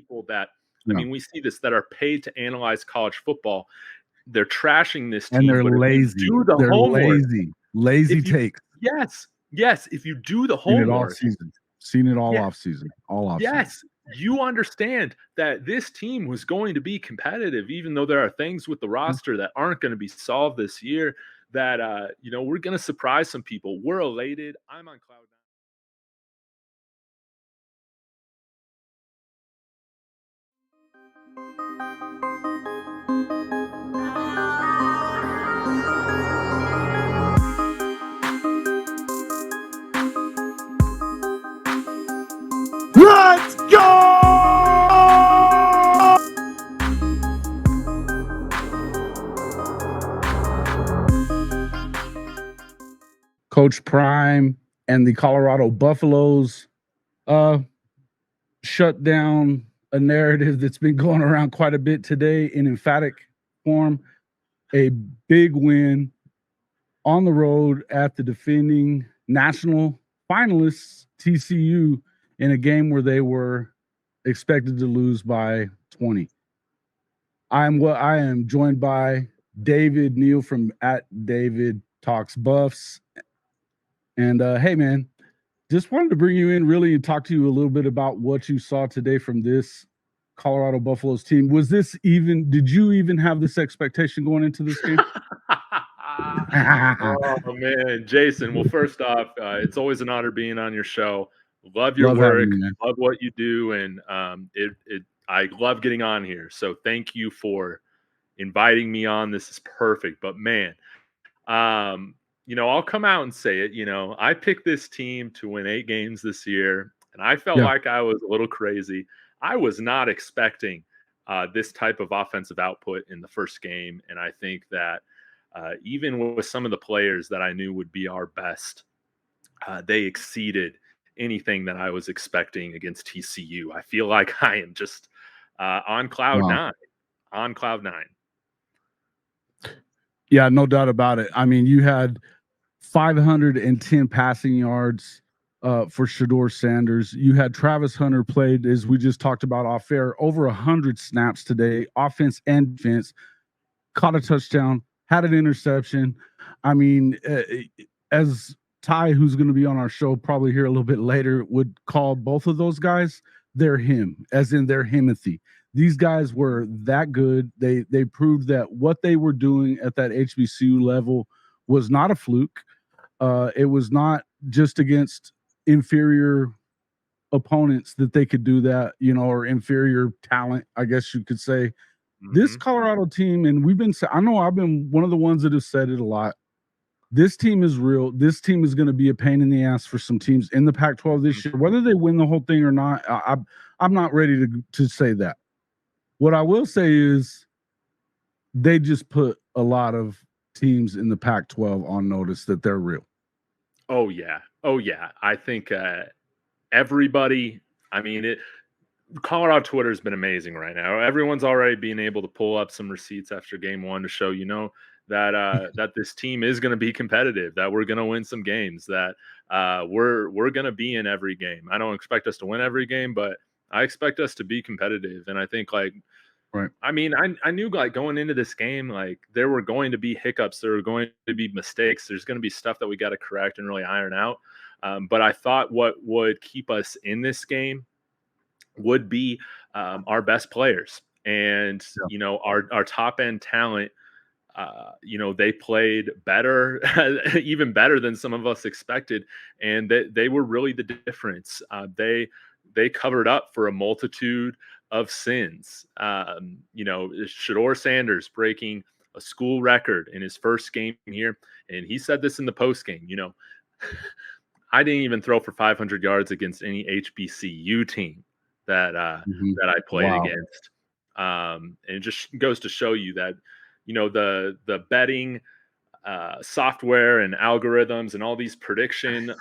people that, I Yeah. mean, we see this, that are paid to analyze college football. They're trashing this team. And they're but if you lazy. do the They're homework, lazy takes. yes, if you do the Seen it all homework, season. Seen it all Yeah. off season. All off yes, season. you understand that this team was going to be competitive, even though there are things with the roster that aren't going to be solved this year, that, we're going to surprise some people. We're elated. I'm on cloud nine. Let's go! Coach Prime and the Colorado Buffaloes shut down a narrative that's been going around quite a bit today in emphatic form. A big win on the road at the defending national finalists, TCU, in a game where they were expected to lose by 20. I am joined by David Neill from @David Talks Buffs. And hey man, just wanted to bring you in really and talk to you a little bit about what you saw today from this Colorado Buffaloes team. Did you even have this expectation going into this game? Oh man, Jason. Well, first off, it's always an honor being on your show. Love your work, love what you do, and I love getting on here. So thank you for inviting me on. This is perfect. But man, I'll come out and say it. I picked this team to win 8 games this year, and I felt like I was a little crazy. I was not expecting this type of offensive output in the first game, and I think that even with some of the players that I knew would be our best, they exceeded anything that I was expecting against TCU. I feel like I am just on cloud nine. On cloud nine. Yeah, no doubt about it. I mean, you had 510 passing yards for Shedeur Sanders. You had Travis Hunter played, as we just talked about off air, over 100 snaps today, offense and defense, caught a touchdown, had an interception. I mean, as Ty, who's going to be on our show probably here a little bit later, would call both of those guys, they're him, as in they're Himothy. These guys were that good. They proved that what they were doing at that HBCU level was not a fluke. It was not just against inferior opponents that they could do that, or inferior talent, I guess you could say. This Colorado team, and I know I've been one of the ones that have said it a lot. This team is real. This team is going to be a pain in the ass for some teams in the Pac-12 this year. Whether they win the whole thing or not, I'm not ready to say that. What I will say is they just put a lot of teams in the Pac-12 on notice that they're real. Oh, yeah. I think everybody, Colorado Twitter has been amazing right now. Everyone's already being able to pull up some receipts after game 1 to show, that that this team is going to be competitive, that we're going to win some games, that we're going to be in every game. I don't expect us to win every game, but I expect us to be competitive. And I think right. I mean, I knew going into this game, there were going to be hiccups. There were going to be mistakes. There's going to be stuff that we got to correct and really iron out. But I thought what would keep us in this game would be our best players and, our top end talent. They played better, even better than some of us expected. And they were really the difference. They covered up for a multitude of sins. Shedeur Sanders breaking a school record in his first game here. And he said this in the post game, I didn't even throw for 500 yards against any HBCU team that I played against. And it just goes to show you that, the betting software and algorithms and all these prediction,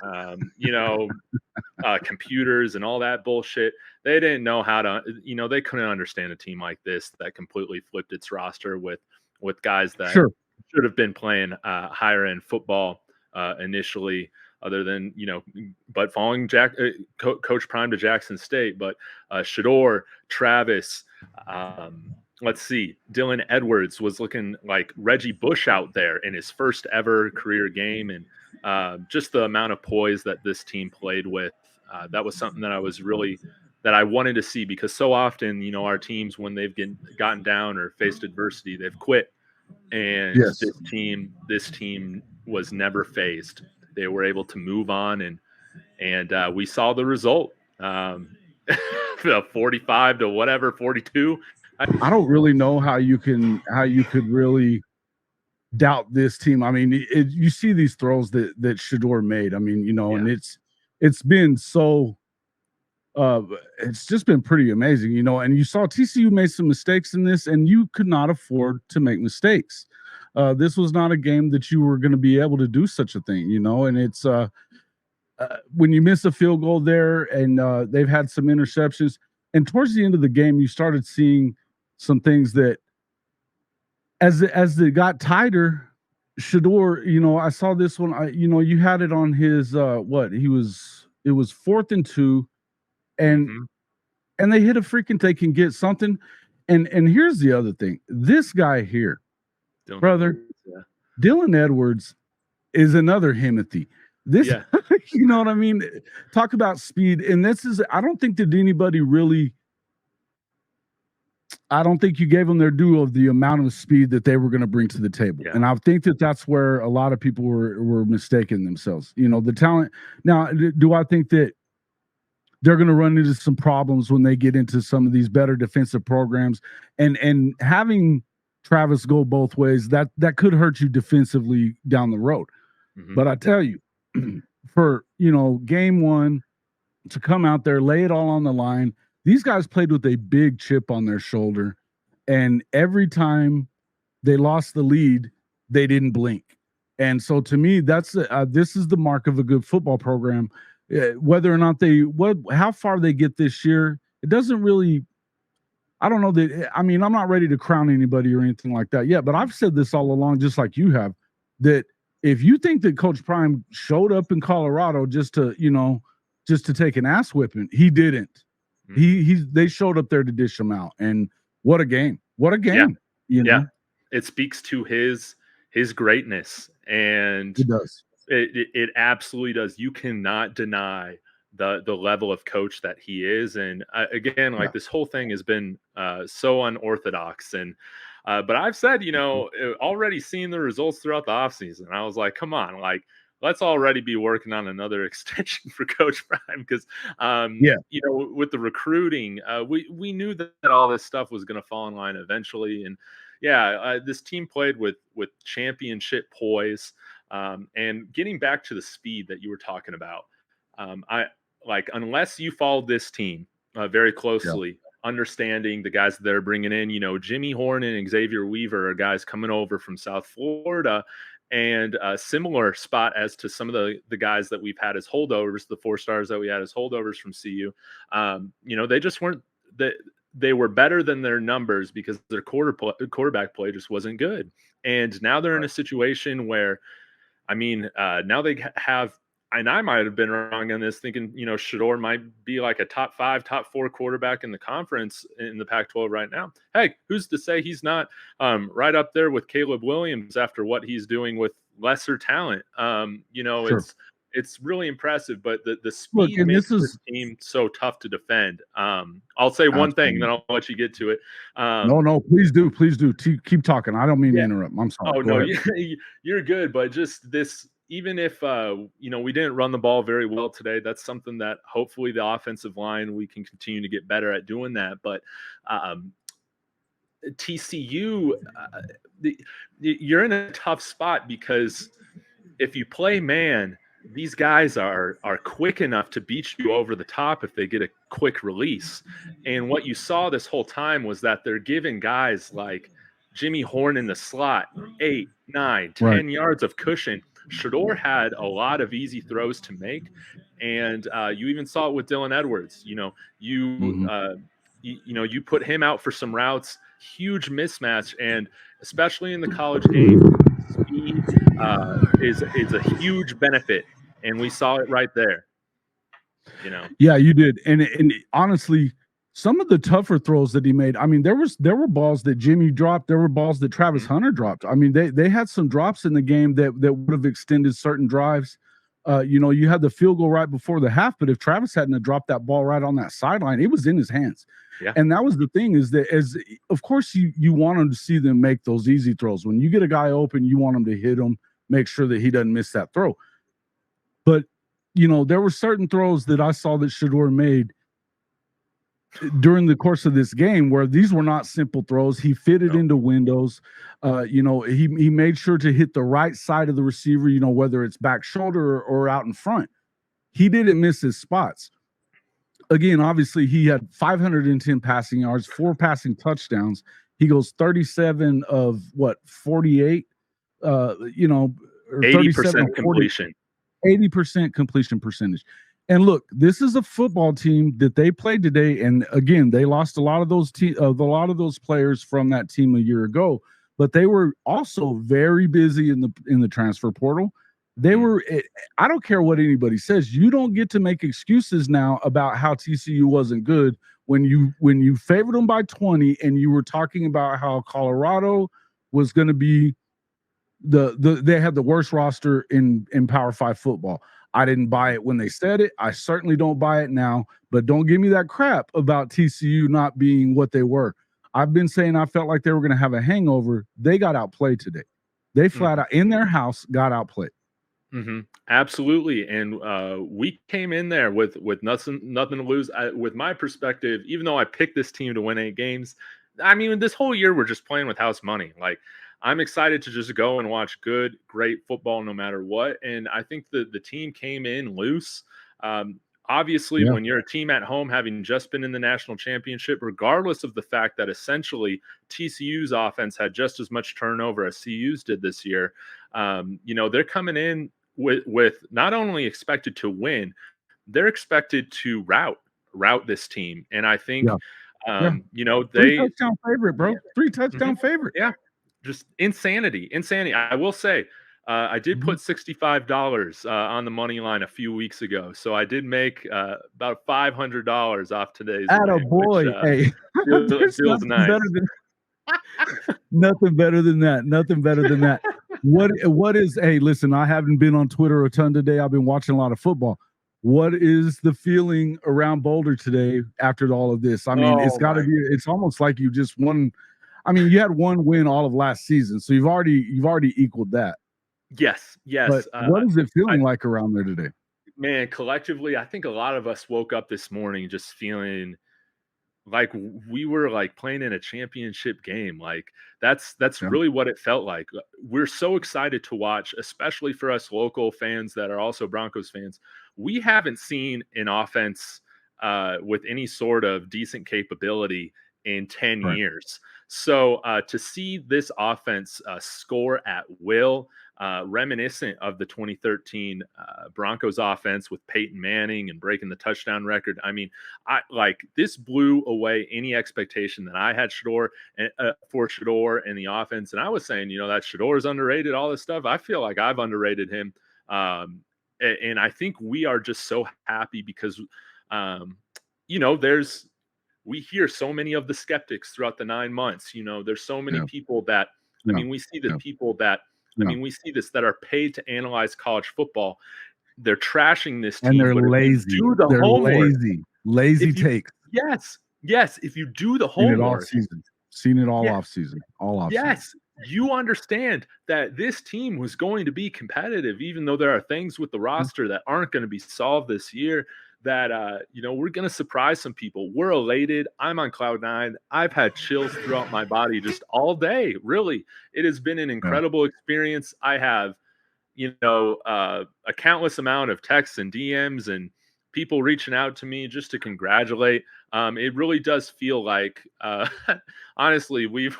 computers and all that bullshit, they didn't know how to, they couldn't understand a team like this that completely flipped its roster with guys that should have been playing higher end football initially. other than, but following Coach Prime to Jackson State. But Shedeur, Travis, let's see, Dylan Edwards was looking like Reggie Bush out there in his first ever career game. And just the amount of poise that this team played with, that was something that I wanted to see, because so often, our teams, when they've gotten down or faced adversity, they've quit. And Yes. this team was never phased. They were able to move on, and we saw the result. 45 to whatever, 42. I don't really know how you could really doubt this team. I mean, you see these throws that Shedeur made. I mean, and it's been so it's just been pretty amazing, and you saw TCU made some mistakes in this, and you could not afford to make mistakes. This was not a game that you were going to be able to do such a thing, and it's when you miss a field goal there, and they've had some interceptions, and towards the end of the game, you started seeing some things that as it got tighter, Shedeur, I saw this one, you had it on his it was 4th and 2. And they hit a freaking, they can get something. And here's the other thing. This guy here, Dylan Edwards is another Himothy. This, you know what I mean? Talk about speed. And I don't think that anybody really, I don't think you gave them their due of the amount of speed that they were going to bring to the table. Yeah. And I think that that's where a lot of people were mistaking themselves. The talent. Now, do I think that they're going to run into some problems when they get into some of these better defensive programs, and having Travis go both ways, that could hurt you defensively down the road. But I tell you, for, game one, to come out there, lay it all on the line, these guys played with a big chip on their shoulder, and every time they lost the lead, they didn't blink. And so to me, that's this is the mark of a good football program. Whether or not how far they get this year, it doesn't really, I don't know that, I mean, I'm not ready to crown anybody or anything like that yet, but I've said this all along, just like you have, that if you think that Coach Prime showed up in Colorado just to take an ass whipping, he didn't. They showed up there to dish them out. And what a game. Yeah. It speaks to his greatness, and it does. It absolutely does. You cannot deny the level of coach that he is. And again, this whole thing has been so unorthodox. And but I've said, already seeing the results throughout the offseason, I was like, come on, let's already be working on another extension for Coach Prime, because with the recruiting, we knew that all this stuff was going to fall in line eventually. And this team played with championship poise. And getting back to the speed that you were talking about, unless you follow this team very closely, understanding the guys that they're bringing in, Jimmy Horn and Xavier Weaver are guys coming over from South Florida, and a similar spot as to some of the guys that we've had as holdovers, the 4-stars that we had as holdovers from CU. They just weren't that. They were better than their numbers because their quarterback play just wasn't good. And now they're in a situation where, now they have, and I might have been wrong on this, thinking, Shedeur might be like a top 5, top 4 quarterback in the conference in the Pac-12 right now. Hey, who's to say he's not right up there with Caleb Williams after what he's doing with lesser talent? Sure. It's really impressive, but the speed makes this team so tough to defend. I'll say one thing, then I'll let you get to it. No, please do. Keep talking. I don't mean to interrupt. I'm sorry. Oh, no, you're good. But just this, even if, we didn't run the ball very well today, that's something that hopefully the offensive line, we can continue to get better at doing that. But TCU, you're in a tough spot, because if you play man, these guys are quick enough to beat you over the top if they get a quick release. And what you saw this whole time was that they're giving guys like Jimmy Horn in the slot 8, 9, 10 yards of cushion. Shedeur had a lot of easy throws to make, and you even saw it with Dylan Edwards. You put him out for some routes, huge mismatch, and especially in the college game, speed is a huge benefit and we saw it right there. Yeah, you did, and honestly, some of the tougher throws that he made. I mean, there were balls that Jimmy dropped. There were balls that Travis Hunter dropped. I mean, they had some drops in the game that would have extended certain drives. You had the field goal right before the half, but if Travis hadn't have dropped that ball right on that sideline, it was in his hands. Yeah. And that was the thing, is that, as of course you want them to see them make those easy throws. When you get a guy open, you want him to hit him, make sure that he doesn't miss that throw. But there were certain throws that I saw that Shedeur made during the course of this game where these were not simple throws. He fitted into windows. He made sure to hit the right side of the receiver, whether it's back shoulder or out in front. He didn't miss his spots. Again, obviously, he had 510 passing yards, 4 passing touchdowns. He goes 37 of 48, 80% completion. 80% completion percentage. And look, this is a football team that they played today, and again, they lost a lot of those players from that team a year ago. But they were also very busy in the transfer portal. They were. I don't care what anybody says. You don't get to make excuses now about how TCU wasn't good when you favored them by 20, and you were talking about how Colorado was going to be they had the worst roster in Power 5 football. I didn't buy it when they said it. I certainly don't buy it now, but don't give me that crap about TCU not being what they were. I've been saying I felt like they were going to have a hangover. They got outplayed today. They flat out in their house got outplayed. Absolutely. And we came in there with nothing to lose. With my perspective, even though I picked this team to win 8 games, I mean, this whole year we're just playing with house money. Like, I'm excited to just go and watch great football no matter what. And I think the team came in loose. Obviously, when you're a team at home, having just been in the national championship, regardless of the fact that essentially TCU's offense had just as much turnover as CU's did this year, they're coming in with not only expected to win, they're expected to route this team. And I think, they 3 touchdown favorite, bro. 3 touchdown favorite. Yeah. Just insanity. I will say, I did put $65 on the money line a few weeks ago, so I did make about $500 off today's. Attaboy. Hey, feels nice. Nothing better than that. Nothing better than that. What is? Hey, listen, I haven't been on Twitter a ton today. I've been watching a lot of football. What is the feeling around Boulder today after all of this? I mean, it's got to be. It's almost like you just won. I mean, you had one win all of last season, so you've already equaled that. Yes. But what is it feeling like around there today? Man, collectively, I think a lot of us woke up this morning just feeling like we were like playing in a championship game. Like that's really what it felt like. We're so excited to watch, especially for us local fans that are also Broncos fans. We haven't seen an offense with any sort of decent capability in 10 years. So to see this offense score at will, reminiscent of the 2013 Broncos offense with Peyton Manning and breaking the touchdown record. I mean, this blew away any expectation that I had for Shedeur and the offense. And I was saying, that Shedeur is underrated, all this stuff. I feel like I've underrated him. And I think we are just so happy because, we hear so many of the skeptics throughout the 9 months. There's so many people that, I mean, we see the people that, I mean, we see this that are paid to analyze college football. They're trashing this team. And they're lazy. They're lazy takes. Yes. If you do the homework. Seen it all off season. Yes. You understand that this team was going to be competitive, even though there are things with the roster that aren't going to be solved this year. That we're going to surprise some people. We're elated. I'm on cloud 9. I've had chills throughout my body just all day. Really, it has been an incredible experience. I have, a countless amount of texts and DMs and people reaching out to me just to congratulate. It really does feel like, honestly, we've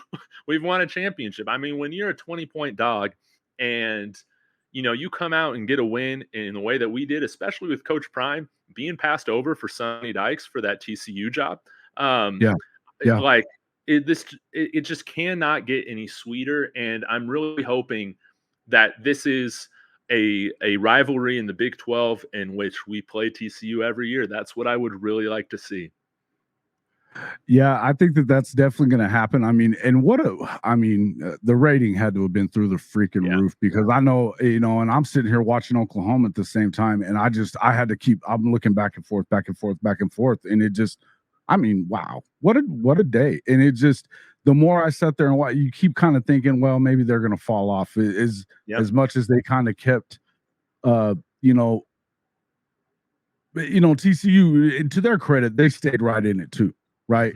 won a championship. I mean, when you're a 20-point dog and you come out and get a win in the way that we did, especially with Coach Prime being passed over for Sonny Dykes for that TCU job. It just cannot get any sweeter. And I'm really hoping that this is a rivalry in the Big 12 in which we play TCU every year. That's what I would really like to see. Yeah, I think that that's definitely going to happen. I mean, and the rating had to have been through the freaking roof, because I know, and I'm sitting here watching Oklahoma at the same time, and I had to I'm looking back and forth, back and forth, back and forth, and it just, I mean, wow, what a day. And it just, the more I sat there and watch, you keep kind of thinking, well, maybe they're going to fall off, as much as they kind of kept, TCU, to their credit, they stayed right in it too, right?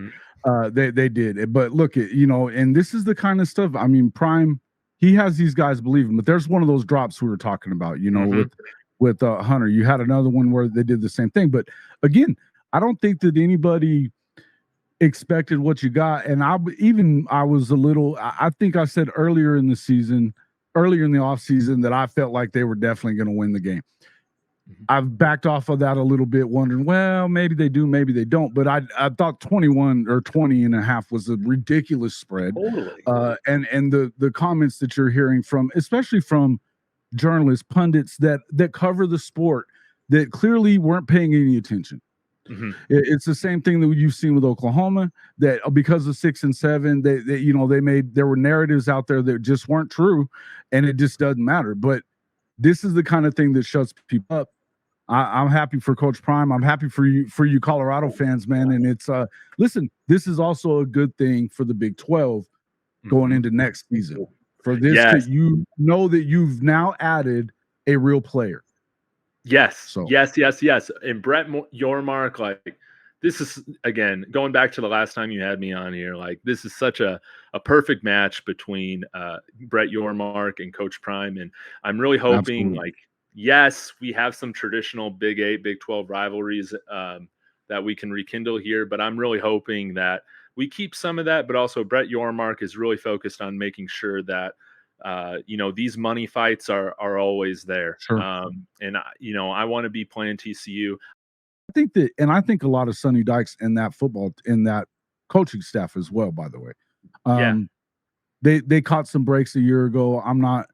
They did. But look at, and this is the kind of stuff, I mean, Prime, he has these guys believing, but there's one of those drops we were talking about, with Hunter. You had another one where they did the same thing. But again, I don't think that anybody expected what you got. And I was a little, I think I said earlier in the offseason, that I felt like they were definitely going to win the game. I've backed off of that a little bit, wondering, well, maybe they do, maybe they don't. But I thought 21 or 20 and a half was a ridiculous spread. Totally. And the comments that you're hearing from, especially from journalists, pundits that cover the sport, that clearly weren't paying any attention. It's the same thing that you've seen with Oklahoma, that because of 6 and 7, there were narratives out there that just weren't true, and it just doesn't matter. But this is the kind of thing that shuts people up. I'm happy for Coach Prime. I'm happy for you Colorado fans, man. And it's listen, this is also a good thing for the Big 12 going into next season. For this, that you've now added a real player. Yes. So. Yes. And Brett Yormark, like, this is, again, going back to the last time you had me on here, like, this is such a perfect match between Brett Yormark and Coach Prime. And I'm really hoping, like, yes, we have some traditional Big 8, Big 12 rivalries that we can rekindle here, but I'm really hoping that we keep some of that. But also, Brett Yormark is really focused on making sure that these money fights are always there. Sure. And I want to be playing TCU. I think a lot of Sonny Dykes in that coaching staff as well, by the way. They caught some breaks a year ago. I'm not,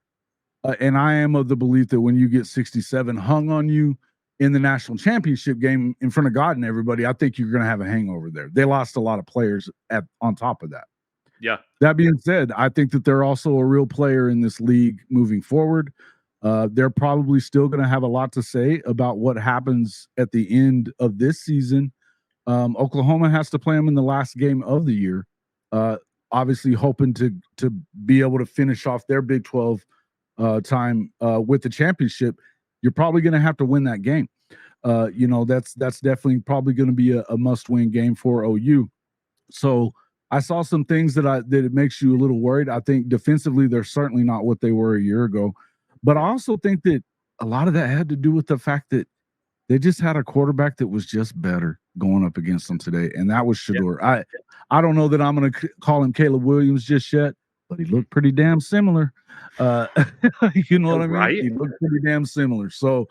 and I am of the belief that when you get 67 hung on you in the national championship game in front of God and everybody, I think you're going to have a hangover there. They lost a lot of players on top of that. Yeah. That being said, I think that they're also a real player in this league moving forward. They're probably still going to have a lot to say about what happens at the end of this season. Oklahoma has to play them in the last game of the year, obviously hoping to be able to finish off their Big 12 time with the championship. You're probably going to have to win that game. That's definitely probably going to be a must-win game for OU. So I saw some things that it makes you a little worried. I think defensively, they're certainly not what they were a year ago. But I also think that a lot of that had to do with the fact that they just had a quarterback that was just better going up against them today, and that was Shedeur. Yeah. I don't know that I'm going to call him Caleb Williams just yet, but he looked pretty damn similar. You know what I mean? Right? He looked pretty damn similar. So,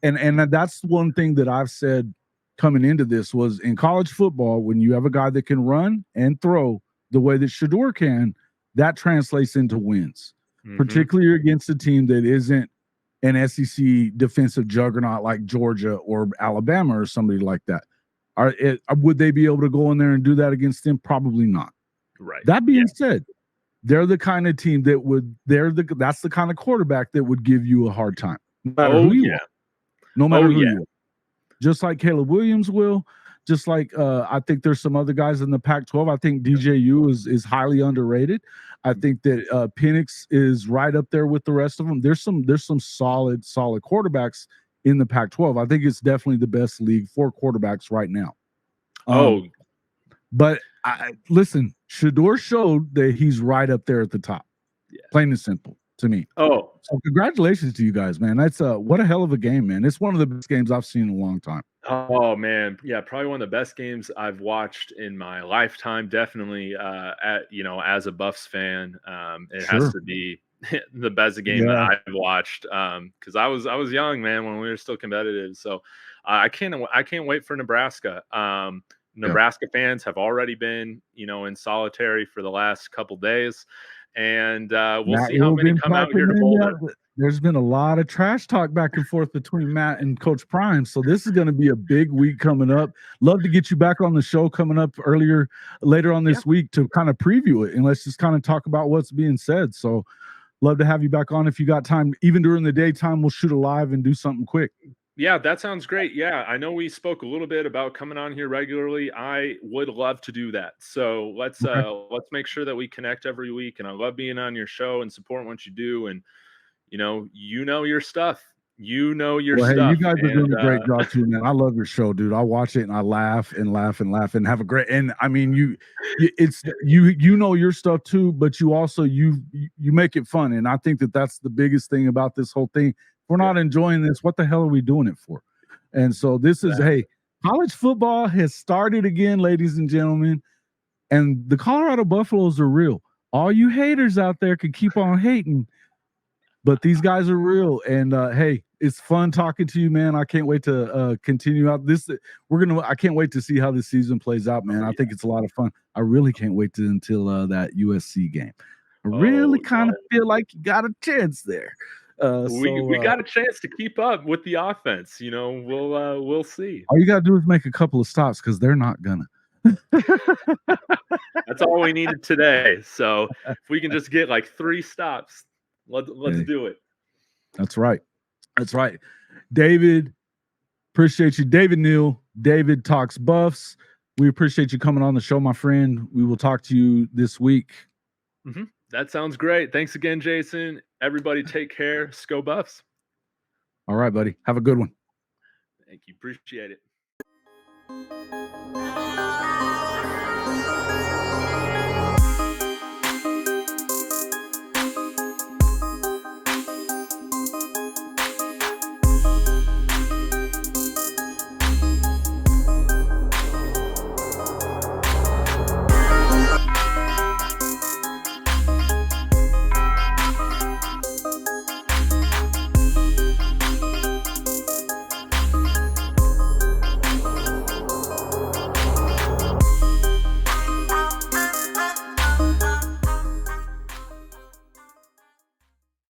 and that's one thing that I've said coming into this was, in college football, when you have a guy that can run and throw the way that Shedeur can, that translates into wins, particularly against a team that isn't an SEC defensive juggernaut like Georgia or Alabama or somebody like that. Would they be able to go in there and do that against them? Probably not. Right. That being said, they're the kind of team that that's the kind of quarterback that would give you a hard time. No matter who you are. No matter who you are. Just like Caleb Williams will, just like I think there's some other guys in the Pac-12. I think DJU is highly underrated. I think that Penix is right up there with the rest of them. There's some solid quarterbacks in the Pac-12. I think it's definitely the best league for quarterbacks right now. But listen, Shedeur showed that he's right up there at the top. Yeah. Plain and simple to me. So congratulations to you guys, man. That's what a hell of a game, man. It's one of the best games I've seen in a long time. Oh man, yeah, probably one of the best games I've watched in my lifetime. Definitely, as a Buffs fan, it has to be the best game that I've watched. Because I was young, man, when we were still competitive. So I can't wait for Nebraska. Nebraska fans have already been, in solitary for the last couple days. and we'll Matt see how Hill many been come out piping here to in. Boulder. There's been a lot of trash talk back and forth between Matt and Coach Prime. So this is going to be a big week coming up. Love to get you back on the show coming up later on this week to kind of preview it. And let's just kind of talk about what's being said. So love to have you back on if you got time. Even during the daytime, we'll shoot a live and do something quick. Yeah, that sounds great. Yeah, I know we spoke a little bit about coming on here regularly. I would love to do that. So let's make sure that we connect every week. And I love being on your show and supporting what you do. And you know your stuff. You know your stuff. Hey, you guys are doing a great job too, man. I love your show, dude. I watch it and I laugh and laugh and laugh and have a great. And I mean, you know your stuff too, but you also you make it fun. And I think that's the biggest thing about this whole thing. If we're not enjoying this, what the hell are we doing it for? And so this is, hey, college football has started again, ladies and gentlemen, and the Colorado Buffaloes are real. All you haters out there can keep on hating, but these guys are real. And hey, it's fun talking to you, man. I can't wait to continue out this. I can't wait to see how this season plays out, man. I think it's a lot of fun. I really can't wait until that USC game. I really kind of feel like you got a chance there. We got a chance to keep up with the offense. You know, we'll see. All you gotta do is make a couple of stops because they're not gonna. That's all we needed today. So if we can just get like 3 stops, let's do it. That's right. That's right. David, appreciate you. David Neill, David Talks Buffs. We appreciate you coming on the show, my friend. We will talk to you this week. That sounds great. Thanks again, Jason. Everybody take care. Go Buffs. All right, buddy. Have a good one. Thank you. Appreciate it.